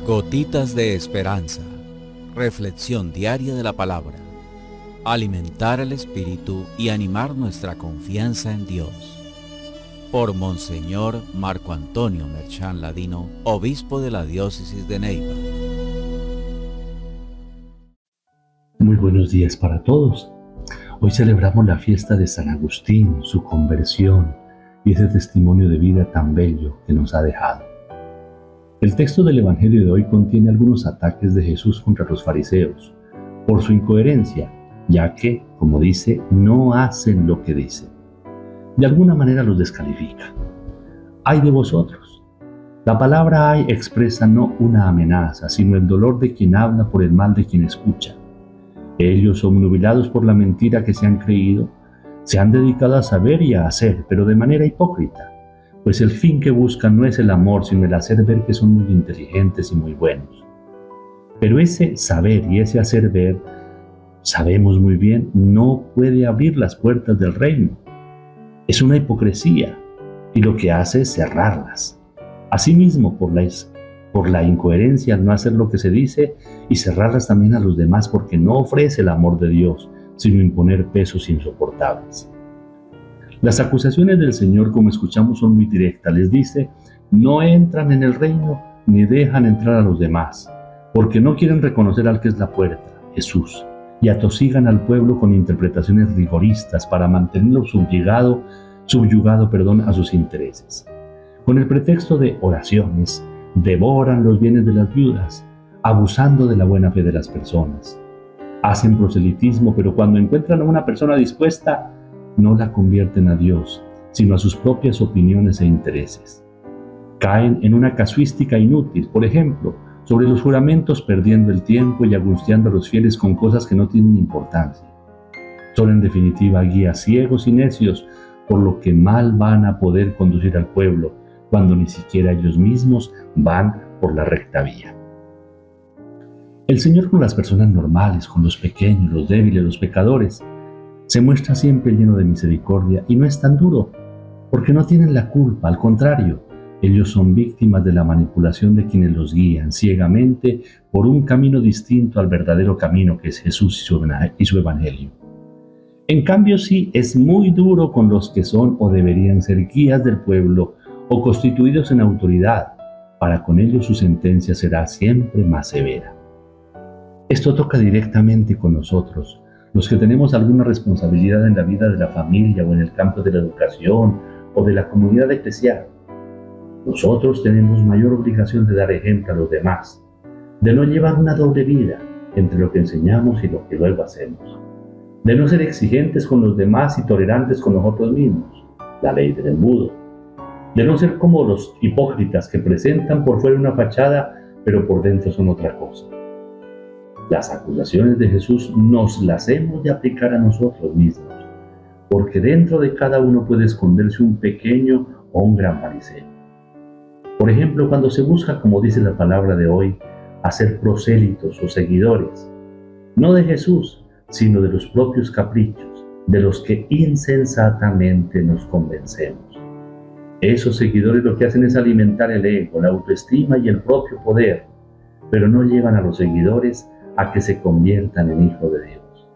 Gotitas de esperanza. Reflexión diaria de la palabra. Alimentar el espíritu y animar nuestra confianza en Dios. Por Monseñor Marco Antonio Merchán Ladino, obispo de la diócesis de Neiva. Muy buenos días para todos. Hoy celebramos la fiesta de San Agustín, su conversión y ese testimonio de vida tan bello que nos ha dejado. El texto del Evangelio de hoy contiene algunos ataques de Jesús contra los fariseos por su incoherencia, ya que, como dice, no hacen lo que dicen. De alguna manera los descalifica. ¡Ay de vosotros! La palabra ay expresa no una amenaza, sino el dolor de quien habla por el mal de quien escucha. Ellos, obnubilados por la mentira que se han creído, se han dedicado a saber y a hacer, pero de manera hipócrita, pues el fin que buscan no es el amor, sino el hacer ver que son muy inteligentes y muy buenos. Pero ese saber y ese hacer ver, sabemos muy bien, no puede abrir las puertas del reino. Es una hipocresía, y lo que hace es cerrarlas. Asimismo, por la incoherencia al no hacer lo que se dice, y cerrarlas también a los demás, porque no ofrece el amor de Dios, sino imponer pesos insoportables. Las acusaciones del Señor, como escuchamos, son muy directas. Les dice, no entran en el reino ni dejan entrar a los demás, porque no quieren reconocer al que es la puerta, Jesús, y atosigan al pueblo con interpretaciones rigoristas para mantenerlo subyugado a sus intereses. Con el pretexto de oraciones, devoran los bienes de las viudas, abusando de la buena fe de las personas. Hacen proselitismo, pero cuando encuentran a una persona dispuesta, no la convierten a Dios, sino a sus propias opiniones e intereses. Caen en una casuística inútil, por ejemplo, sobre los juramentos, perdiendo el tiempo y angustiando a los fieles con cosas que no tienen importancia. Son en definitiva guías ciegos y necios, por lo que mal van a poder conducir al pueblo, cuando ni siquiera ellos mismos van por la recta vía. El Señor con las personas normales, con los pequeños, los débiles, los pecadores, se muestra siempre lleno de misericordia y no es tan duro, porque no tienen la culpa, al contrario, ellos son víctimas de la manipulación de quienes los guían ciegamente por un camino distinto al verdadero camino que es Jesús y su Evangelio. En cambio, sí, es muy duro con los que son o deberían ser guías del pueblo o constituidos en autoridad. Para con ellos su sentencia será siempre más severa. Esto toca directamente con nosotros, los que tenemos alguna responsabilidad en la vida de la familia o en el campo de la educación o de la comunidad eclesial. Nosotros tenemos mayor obligación de dar ejemplo a los demás, de no llevar una doble vida entre lo que enseñamos y lo que luego hacemos, de no ser exigentes con los demás y tolerantes con nosotros mismos, la ley del embudo, de no ser como los hipócritas que presentan por fuera una fachada, pero por dentro son otra cosa. Las acusaciones de Jesús nos las hemos de aplicar a nosotros mismos, porque dentro de cada uno puede esconderse un pequeño o un gran fariseo. Por ejemplo, cuando se busca, como dice la palabra de hoy, hacer prosélitos o seguidores, no de Jesús, sino de los propios caprichos, de los que insensatamente nos convencemos. Esos seguidores lo que hacen es alimentar el ego, la autoestima y el propio poder, pero no llevan a los seguidores a que se conviertan en hijos de Dios,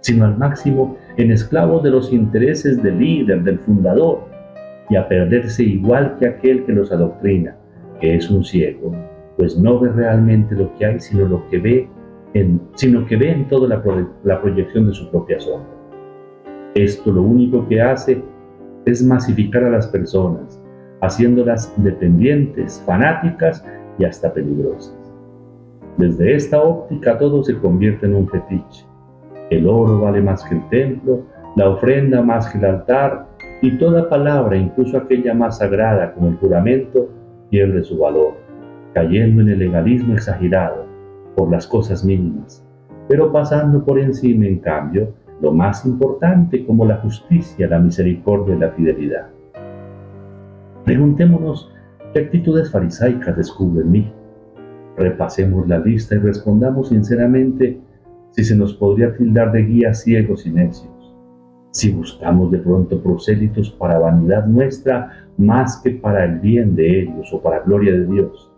sino al máximo en esclavos de los intereses del líder, del fundador, y a perderse igual que aquel que los adoctrina, que es un ciego, pues no ve realmente lo que hay, sino que ve en toda la proyección de su propia sombra. Esto lo único que hace es masificar a las personas, haciéndolas dependientes, fanáticas y hasta peligrosas. Desde esta óptica todo se convierte en un fetiche. El oro vale más que el templo, la ofrenda más que el altar, y toda palabra, incluso aquella más sagrada como el juramento, pierde su valor, cayendo en el legalismo exagerado por las cosas mínimas, pero pasando por encima, en cambio, lo más importante como la justicia, la misericordia y la fidelidad. Preguntémonos qué actitudes farisaicas descubre en mí. Repasemos la lista y respondamos sinceramente si se nos podría tildar de guías ciegos y necios, si buscamos de pronto prosélitos para vanidad nuestra más que para el bien de ellos o para gloria de Dios,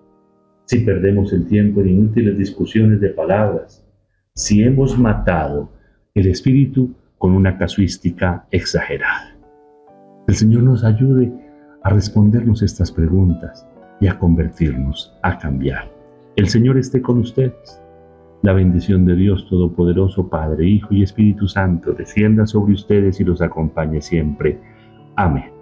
si perdemos el tiempo en inútiles discusiones de palabras, si hemos matado el espíritu con una casuística exagerada. El Señor nos ayude a respondernos estas preguntas y a convertirnos, a cambiar. El Señor esté con ustedes. La bendición de Dios Todopoderoso, Padre, Hijo y Espíritu Santo, descienda sobre ustedes y los acompañe siempre. Amén.